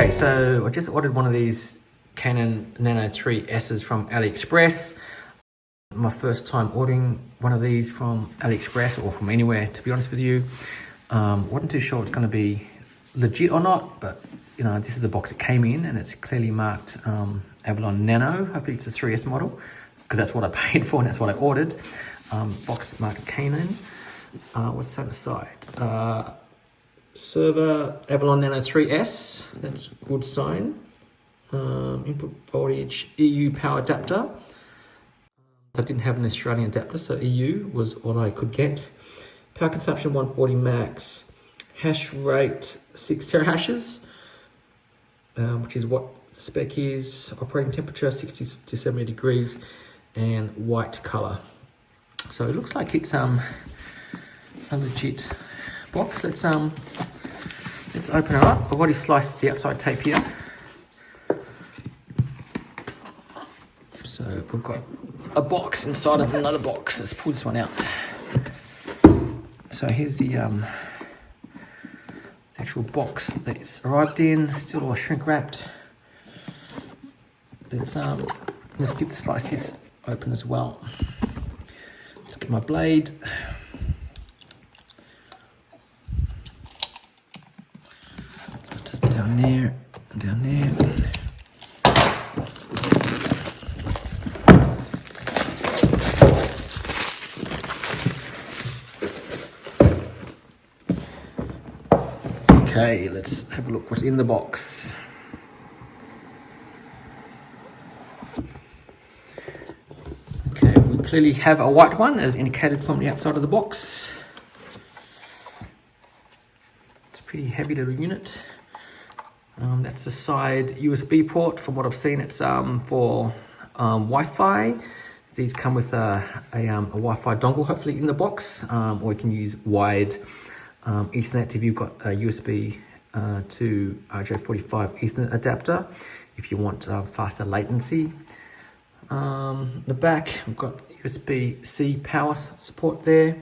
Okay, so I just ordered one of these Canaan Nano 3S's from AliExpress. My first time ordering one of these from AliExpress or from anywhere, to be honest with you. Wasn't too sure it's going to be legit or not, but you know, this is the box it came in and it's clearly marked Avalon Nano. Hopefully it's a 3S model because that's what I paid for and that's what I ordered. Box marked Canaan. What's that side? Server Avalon Nano 3S, that's a good sign. Input voltage, EU power adapter. I didn't have an Australian adapter, so EU was all I could get. Power consumption 140 max. Hash rate 6 terahashes, which is what the spec is. Operating temperature 60 to 70 degrees and white color. So it looks like it's a legit box. Let's open it up. I've already sliced the outside tape here. So we've got a box inside of another box. Let's pull this one out. So here's the actual box that it's arrived in. Still all shrink wrapped. Let's get the slices open as well. Let's get my blade. Just down there, down there. Okay, let's have a look what's in the box. Okay, we clearly have a white one as indicated from the outside of the box. It's a pretty heavy little unit. That's the side USB port. From what I've seen, it's for Wi-Fi. These come with a Wi-Fi dongle, hopefully, in the box, or you can use wide Ethernet if you've got a USB to RJ45 Ethernet adapter if you want faster latency. The back, we've got USB-C power support there.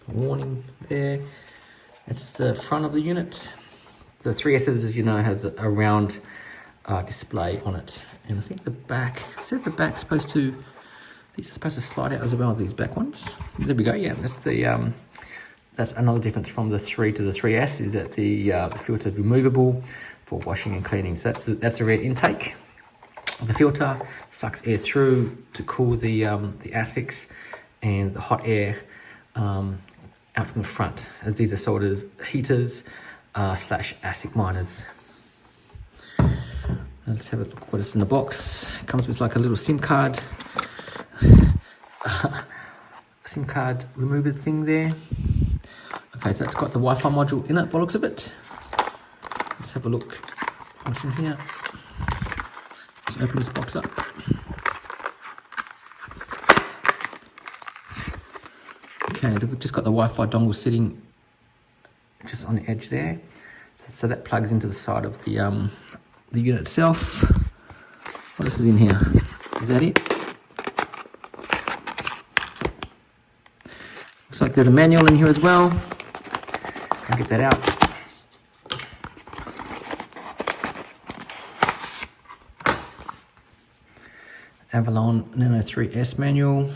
Warning there. That's the front of the unit. The 3S's, as you know, has a round display on it. And I think the back, these are supposed to slide out as well, these back ones. There we go, yeah, that's another difference from the 3 to the 3S, is that the filter is removable for washing and cleaning. So that's the rear intake. The filter sucks air through to cool the ASICs and the hot air out from the front, as these are sold as heaters / ASIC miners. Let's have a look what is in the box. It comes with like a little SIM card. SIM card remover thing there. Okay, so it's got the Wi-Fi module in it by the looks of it. Let's have a look what's in here. Let's open this box up. Okay, we've just got the Wi-Fi dongle sitting just on the edge there. So that plugs into the side of the unit itself. What else is in here? Is that it? Looks like there's a manual in here as well. I'll get that out. Avalon Nano 3S manual.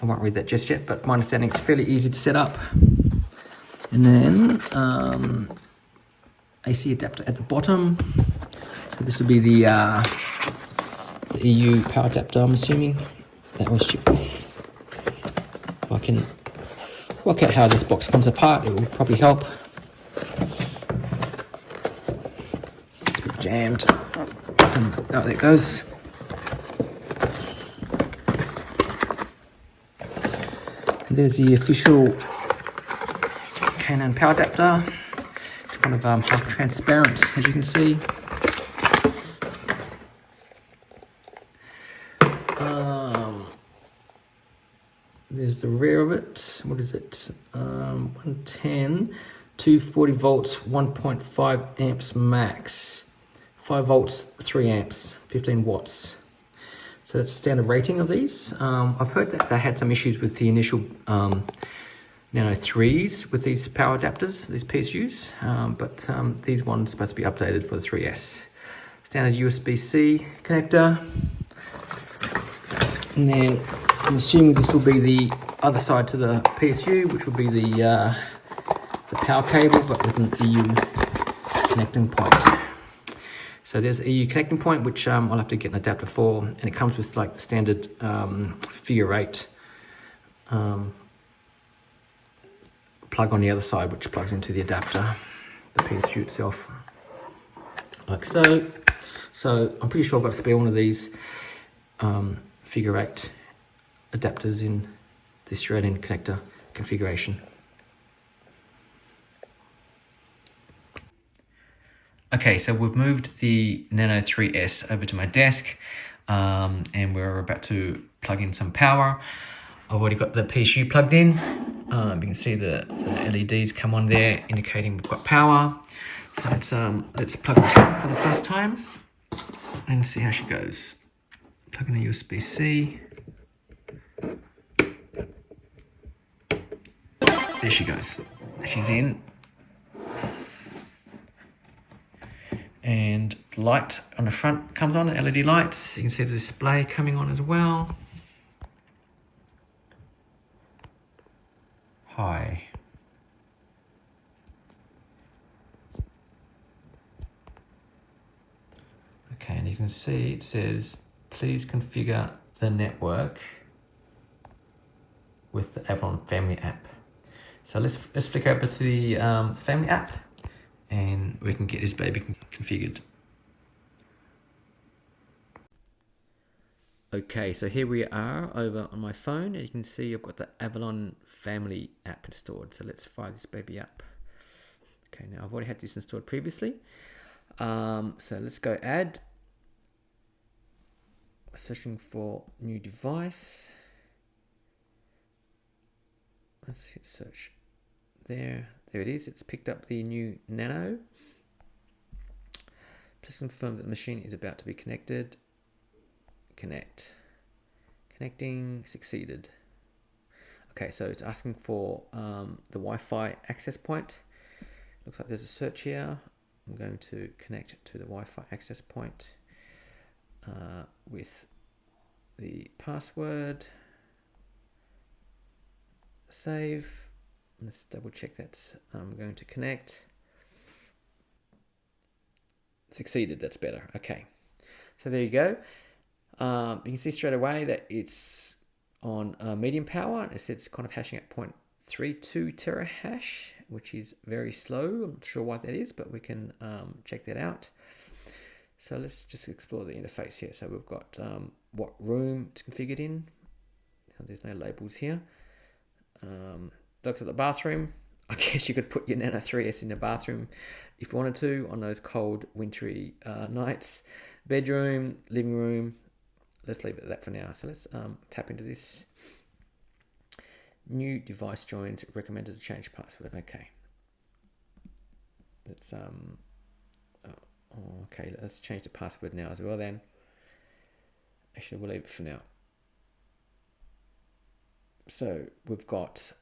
I won't read that just yet, but my understanding is fairly easy to set up. And then AC adapter at the bottom. So this will be the EU power adapter, I'm assuming, that was shipped with. If I can work out how this box comes apart, it will probably help. It's a bit jammed. Oh, there it goes. And there's the official Canaan power adapter. It's kind of half transparent, as you can see. There's the rear of it. What is it? 110, 240 volts, 1.5 amps max. 5 volts, 3 amps, 15 watts. So that's the standard rating of these. I've heard that they had some issues with the initial Nano 3s with these power adapters, these PSUs, but these ones are supposed to be updated for the 3S. Standard USB-C connector. And then I'm assuming this will be the other side to the PSU, which will be the power cable, but with an EU connecting point. So there's EU connecting point, which I'll have to get an adapter for, and it comes with like the standard figure 8 plug on the other side, which plugs into the adapter, the PSU itself, like so. So I'm pretty sure I've got a spare one of these figure 8 adapters in the Australian connector configuration. Okay, so we've moved the Nano 3S over to my desk, and we're about to plug in some power. I've already got the PSU plugged in. You can see the LEDs come on there indicating we've got power. So let's plug this in for the first time and see how she goes. Plug in a USB-C. There she goes. She's in. And the light on the front comes on, the LED lights. You can see the display coming on as well. Hi. Okay, and you can see it says, please configure the network with the Avalon Family App. So let's flick over to the Family App, and we can get this baby configured. Okay, so here we are over on my phone, and you can see I've got the Avalon Family App installed. So let's fire this baby up. Okay, now I've already had this installed previously. So let's go add. Searching for new device. Let's hit search. There it is. It's picked up the new Nano. Please confirm that the machine is about to be connected. Connect. Connecting succeeded. Okay, so it's asking for the Wi-Fi access point. Looks like there's a search here. I'm going to connect to the Wi-Fi access point with the password. Save. Let's double check that I'm going to connect. Succeeded, that's better. Okay, so there you go. You can see straight away that it's on medium power. It's kind of hashing at 0.32 terahash, which is very slow. I'm not sure why that is, but we can check that out. So let's just explore the interface here. So we've got what room it's configured in. There's no labels here. Looks at the bathroom. I guess you could put your Nano 3S in the bathroom if you wanted to on those cold, wintry nights. Bedroom, living room. Let's leave it at that for now. So let's tap into this. New device joined. Recommended to change password. Okay. Let's okay. Let's change the password now as well. Then. Actually, we'll leave it for now. So we've got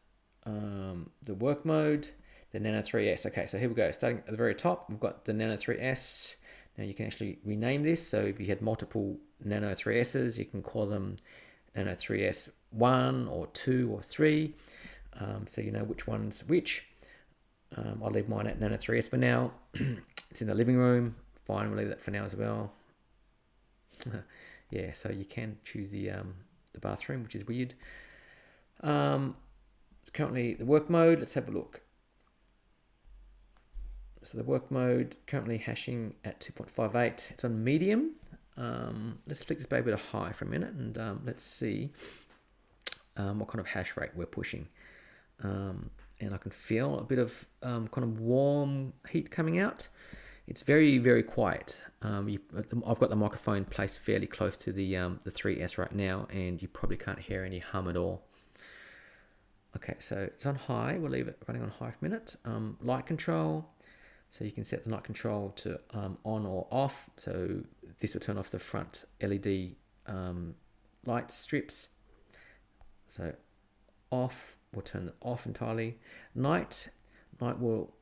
the work mode, the Nano 3S. Okay, so here we go. Starting at the very top, we've got the Nano 3S. Now you can actually rename this. So if you had multiple Nano 3Ss, you can call them Nano 3S 1 or 2 or 3. So you know which one's which. I'll leave mine at Nano 3S for now. It's in the living room. Fine, we'll leave that for now as well. Yeah, so you can choose the bathroom, which is weird. It's currently the work mode. Let's have a look. So the work mode currently hashing at 2.58. It's on medium. Let's flick this baby to high for a minute, and let's see what kind of hash rate we're pushing. And I can feel a bit of kind of warm heat coming out. It's very, very quiet. I've got the microphone placed fairly close to the 3S right now, and you probably can't hear any hum at all. Okay, so it's on high. We'll leave it running on high for a minute. Light control. So you can set the light control to on or off. So this will turn off the front LED light strips. So off we'll turn it off entirely. Night will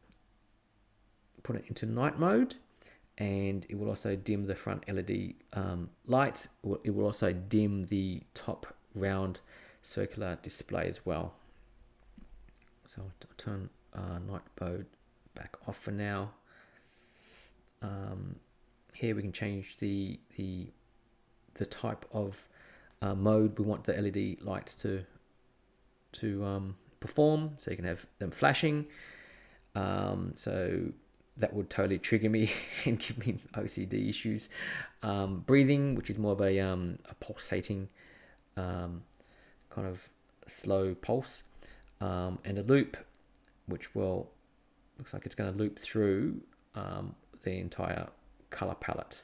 put it into night mode, and it will also dim the front LED lights. It will also dim the top round circular display as well. So I'll turn night mode back off for now. Here we can change the type of mode we want the LED lights to perform. So you can have them flashing. So that would totally trigger me and give me OCD issues. Breathing, which is more of a pulsating kind of slow pulse, and a loop, which looks like it's going to loop through the entire color palette.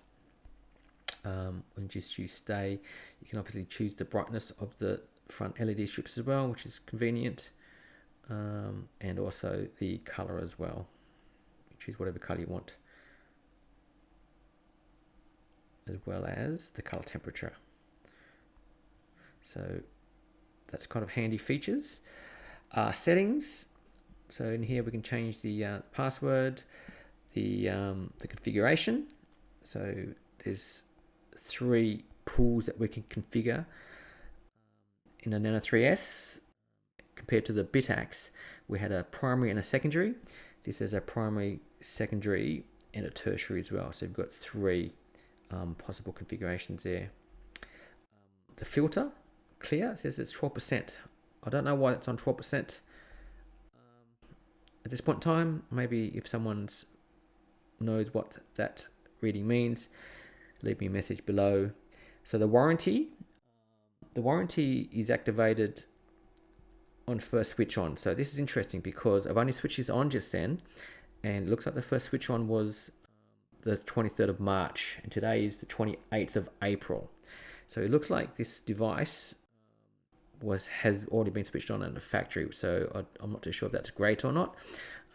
When just choose stay, you can obviously choose the brightness of the front LED strips as well, which is convenient, and also the color as well. You choose whatever color you want, as well as the color temperature. So that's kind of handy features. Settings. So in here we can change the password, the configuration. So there's 3 pools that we can configure in a Nano 3S. Compared to the BitAxe, we had a primary and a secondary. This is a primary, secondary, and a tertiary as well. So we've got 3 possible configurations there. The filter, clear, says it's 12%. I don't know why it's on 12% at this point in time. Maybe if someone knows what that reading means, leave me a message below. So the warranty is activated on first switch on. So this is interesting because I've only switched this on just then, and it looks like the first switch on was the 23rd of March, and today is the 28th of April. So it looks like this device has already been switched on in the factory. So I'm not too sure if that's great or not.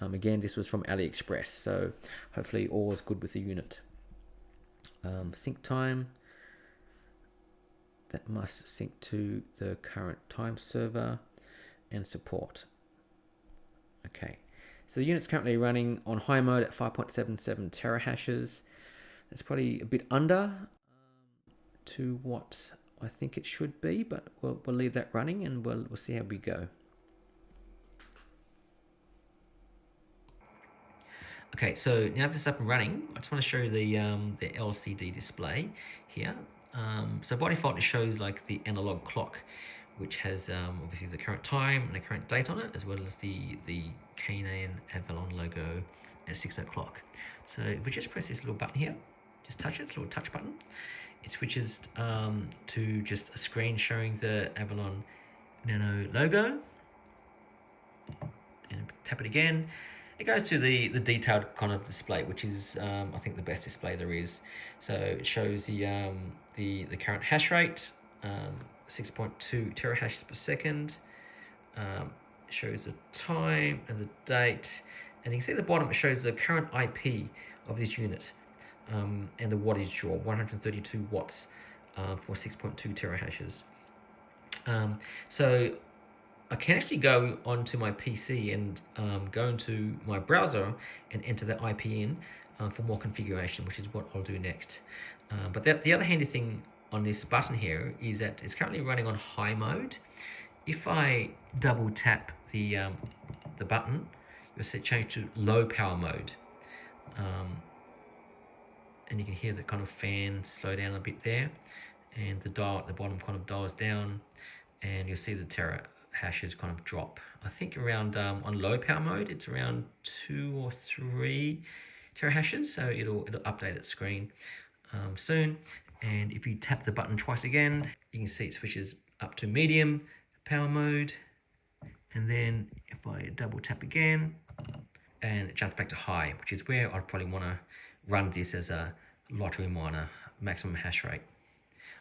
Again, this was from AliExpress, so hopefully all is good with the unit. Sync time, that must sync to the current time server, and support. Okay, so the unit's currently running on high mode at 5.77 terahashes. That's probably a bit under to what I think it should be, but we'll leave that running, and we'll see how we go. Okay, so now this is up and running, I just want to show you the LCD display here. So by default, it shows like the analog clock, which has obviously the current time and the current date on it, as well as the Canaan Avalon logo at 6 o'clock. So if we just press this little button here, just touch it, it's a little touch button, it switches to just a screen showing the Avalon Nano logo, and tap it again. It goes to the detailed kind of display, which is I think the best display there is. So it shows the current hash rate, 6.2 terahashes per second. It shows the time and the date, and you can see at the bottom it shows the current IP of this unit, and the wattage draw, 132 watts for 6.2 terahashes. So I can actually go onto my PC and go into my browser and enter that IP in for more configuration, which is what I'll do next. But the other handy thing on this button here is that it's currently running on high mode. If I double tap the button, you'll see it change to low power mode. And you can hear the kind of fan slow down a bit there, and the dial at the bottom kind of dials down, and you'll see the terahashes kind of drop. I think around on low power mode it's around 2 or 3 terahashes, so it'll update its screen soon. And if you tap the button twice again, you can see it switches up to medium power mode, and then if I double tap again, and it jumps back to high, which is where I'd probably want to run this as a lottery miner, maximum hash rate.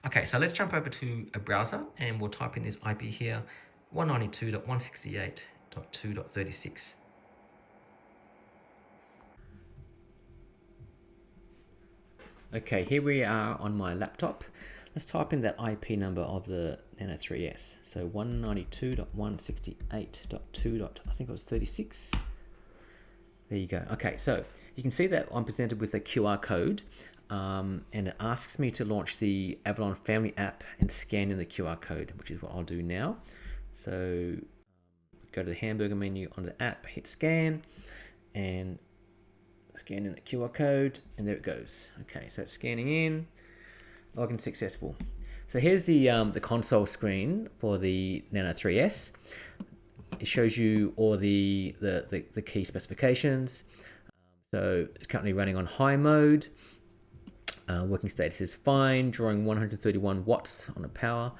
Okay, so let's jump over to a browser and we'll type in this IP here, 192.168.2.36. Okay, here we are on my laptop. let's type in that IP number of the Nano 3S. So 192.168.2. I think it was 36. There you go. Okay, so you can see that I'm presented with a QR code, and it asks me to launch the Avalon Family App and scan in the QR code, which is what I'll do now. So go to the hamburger menu on the app, hit scan, and scan in the QR code, and there it goes. Okay, so it's scanning in. Login successful. So here's the console screen for the Nano 3S. It shows you all the key specifications. So it's currently running on high mode. Working status is fine, drawing 131 watts on the power.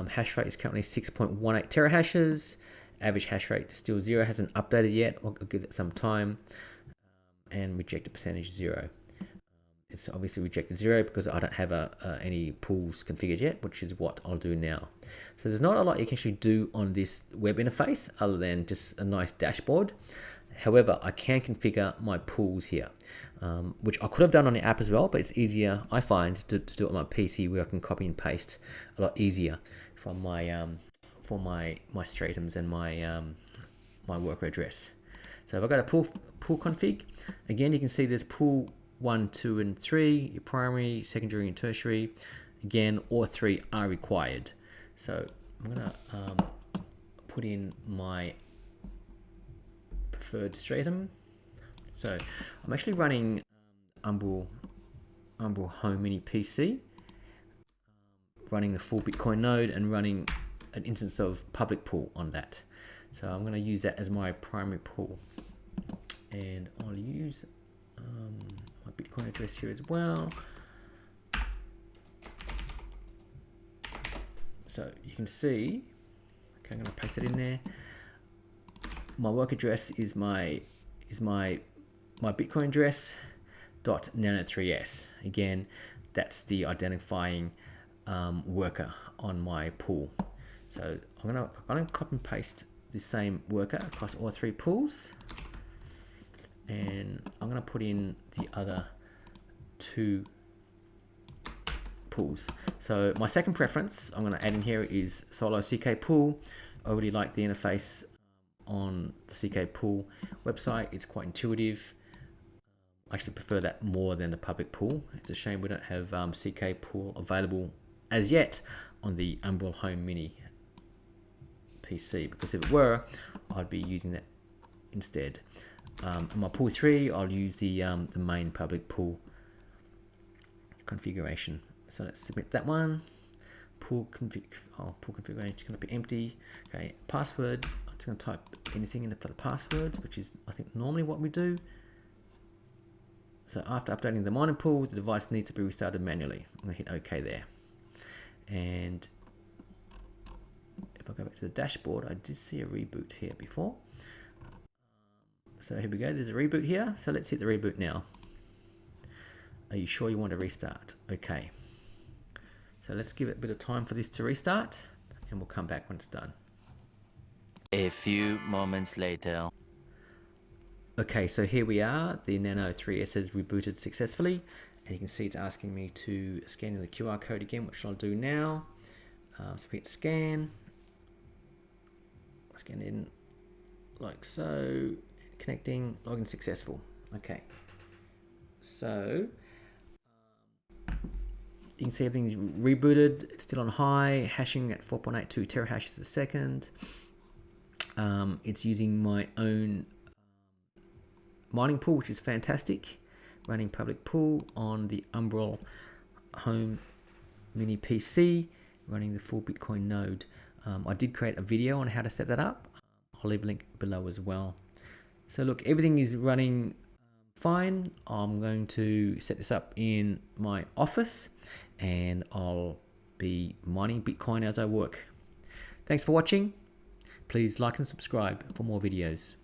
Hash rate is currently 6.18 terahashes. Average hash rate is still 0, hasn't updated yet. I'll give it some time. And rejected percentage 0. It's obviously rejected 0 because I don't have any pools configured yet, which is what I'll do now. So there's not a lot you can actually do on this web interface other than just a nice dashboard. However, I can configure my pools here, which I could have done on the app as well, but it's easier, I find, to do it on my PC where I can copy and paste a lot easier from my for my stratums and my worker address. So if I go to pool config, again you can see there's pool 1, 2, and 3, your primary, secondary, and tertiary. Again, all 3 are required. So I'm gonna put in my preferred stratum. So I'm actually running Umbral Home Mini PC, running the full Bitcoin node and running an instance of public pool on that. So I'm going to use that as my primary pool, and I'll use my Bitcoin address here as well. So you can see, okay, I'm going to paste that in there. My work address is my Bitcoin address .nano3s. Again, that's the identifying worker on my pool. So I'm gonna copy and paste the same worker across all 3 pools, and I'm gonna put in the other 2 pools. So my second preference I'm gonna add in here is solo CK pool. I really like the interface on the CK pool website. It's quite intuitive. I actually prefer that more than the public pool. It's a shame we don't have CK pool available as yet on the Umbral Home Mini PC, because if it were, I'd be using that instead. On my pool 3, I'll use the main public pool configuration. So let's submit that one. Pool configuration is going to be empty. Okay, password. I'm just going to type anything in for the passwords, which is I think normally what we do. So after updating the mining pool, the device needs to be restarted manually. I'm going to hit OK there. And if I go back to the dashboard, I did see a reboot here before. So here we go, there's a reboot here. So let's hit the reboot now. Are you sure you want to restart? Okay. So let's give it a bit of time for this to restart, and we'll come back when it's done. A few moments later. Okay, so here we are. The Nano 3S has rebooted successfully, and you can see it's asking me to scan in the QR code again, which I'll do now. So we hit scan in like so, connecting, login successful. Okay, so you can see everything's rebooted. It's still on high, hashing at 4.82 terahashes a second. It's using my own mining pool, which is fantastic. Running public pool on the Umbral Home Mini PC, running the full Bitcoin node. I did create a video on how to set that up. I'll leave a link below as well. So look, everything is running fine. I'm going to set this up in my office, and I'll be mining Bitcoin as I work. Thanks for watching. Please like and subscribe for more videos.